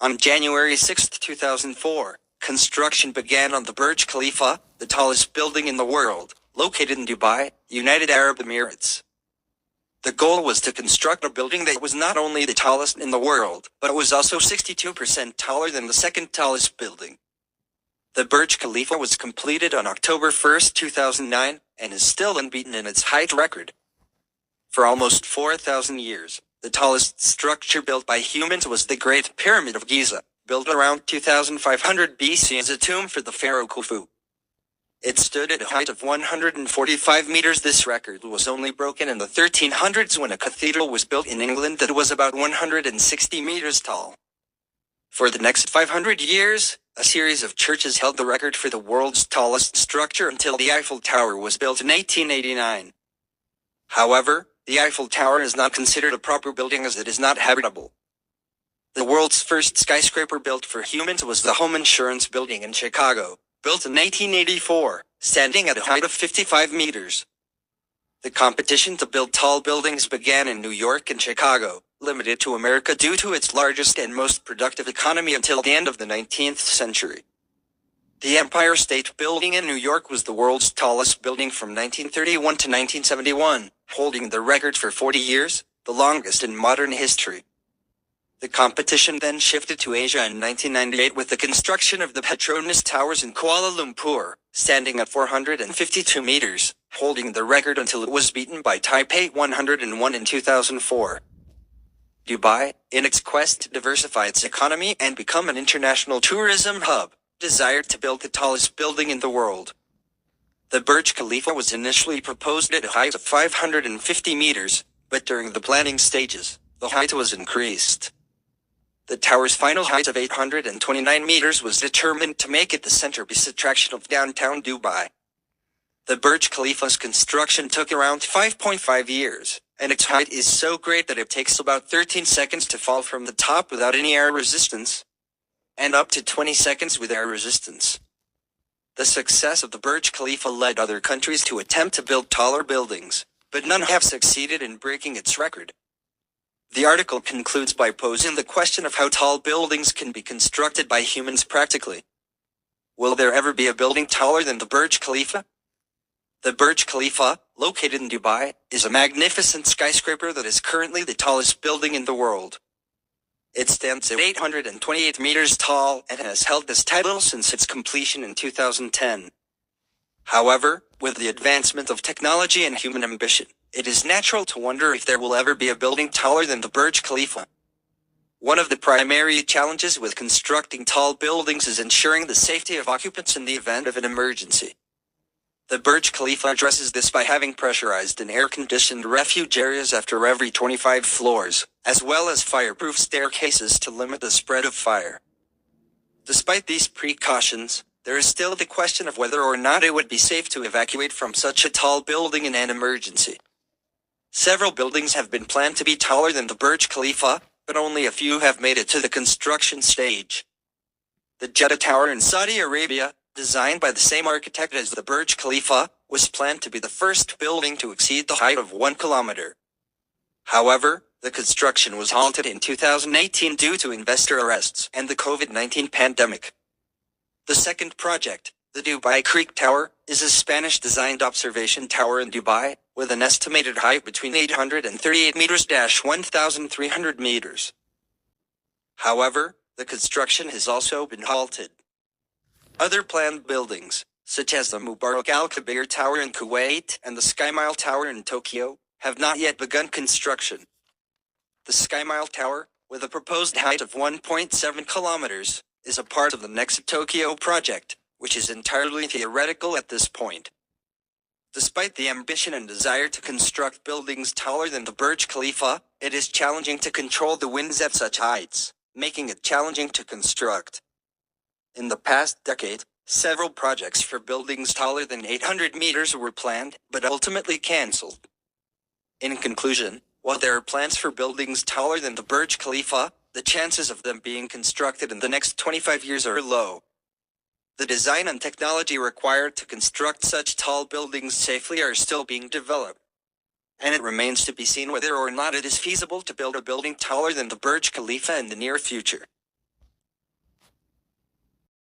On January 6, 2004, construction began on the Burj Khalifa, the tallest building in the world, located in Dubai, United Arab Emirates. The goal was to construct a building that was not only the tallest in the world, but it was also 62% taller than the second tallest building. The Burj Khalifa was completed on October 1, 2009, and is still unbeaten in its height record. For almost 4,000 years, the tallest structure built by humans was the Great Pyramid of Giza, built around 2500 BC as a tomb for the pharaoh Khufu. It stood at a height of 145 meters. This record was only broken in the 1300s when a cathedral was built in England that was about 160 meters tall. For the next 500 years, a series of churches held the record for the world's tallest structure until the Eiffel Tower was built in 1889. However, the Eiffel Tower is not considered a proper building as it is not habitable. The world's first skyscraper built for humans was the Home Insurance Building in Chicago, built in 1884, standing at a height of 55 meters. The competition to build tall buildings began in New York and Chicago, limited to America due to its largest and most productive economy until the end of the 19th century. The Empire State Building in New York was the world's tallest building from 1931 to 1971, holding the record for 40 years, the longest in modern history. The competition then shifted to Asia in 1998 with the construction of the Petronas Towers in Kuala Lumpur, standing at 452 meters, holding the record until it was beaten by Taipei 101 in 2004. Dubai, in its quest to diversify its economy and become an international tourism hub, desired to build the tallest building in the world. The Burj Khalifa was initially proposed at a height of 550 meters, but during the planning stages, the height was increased. The tower's final height of 829 meters was determined to make it the centerpiece attraction of downtown Dubai. The Burj Khalifa's construction took around 5.5 years, and its height is so great that it takes about 13 seconds to fall from the top without any air resistance, and up to 20 seconds with air resistance. The success of the Burj Khalifa led other countries to attempt to build taller buildings, but none have succeeded in breaking its record. The article concludes by posing the question of how tall buildings can be constructed by humans practically. Will there ever be a building taller than the Burj Khalifa? The Burj Khalifa, located in Dubai, is a magnificent skyscraper that is currently the tallest building in the world. It stands at 828 meters tall and has held this title since its completion in 2010. However, with the advancement of technology and human ambition, it is natural to wonder if there will ever be a building taller than the Burj Khalifa. One of the primary challenges with constructing tall buildings is ensuring the safety of occupants in the event of an emergency. The Burj Khalifa addresses this by having pressurized and air-conditioned refuge areas after every 25 floors, as well as fireproof staircases to limit the spread of fire. Despite these precautions, there is still the question of whether or not it would be safe to evacuate from such a tall building in an emergency. Several buildings have been planned to be taller than the Burj Khalifa, but only a few have made it to the construction stage. The Jeddah Tower in Saudi Arabia, designed by the same architect as the Burj Khalifa, was planned to be the first building to exceed the height of 1 kilometer. However, the construction was halted in 2018 due to investor arrests and the COVID-19 pandemic. The second project, the Dubai Creek Tower, is a Spanish-designed observation tower in Dubai, with an estimated height between 838 meters - 1,300 meters. However, the construction has also been halted. Other planned buildings, such as the Mubarak Al-Kabir Tower in Kuwait and the Sky Mile Tower in Tokyo, have not yet begun construction. The Sky Mile Tower, with a proposed height of 1.7 kilometers, is a part of the Next Tokyo project, which is entirely theoretical at this point. Despite the ambition and desire to construct buildings taller than the Burj Khalifa, it is challenging to control the winds at such heights, making it challenging to construct. In the past decade, several projects for buildings taller than 800 meters were planned, but ultimately cancelled. In conclusion, while there are plans for buildings taller than the Burj Khalifa, the chances of them being constructed in the next 25 years are low. The design and technology required to construct such tall buildings safely are still being developed, and it remains to be seen whether or not it is feasible to build a building taller than the Burj Khalifa in the near future.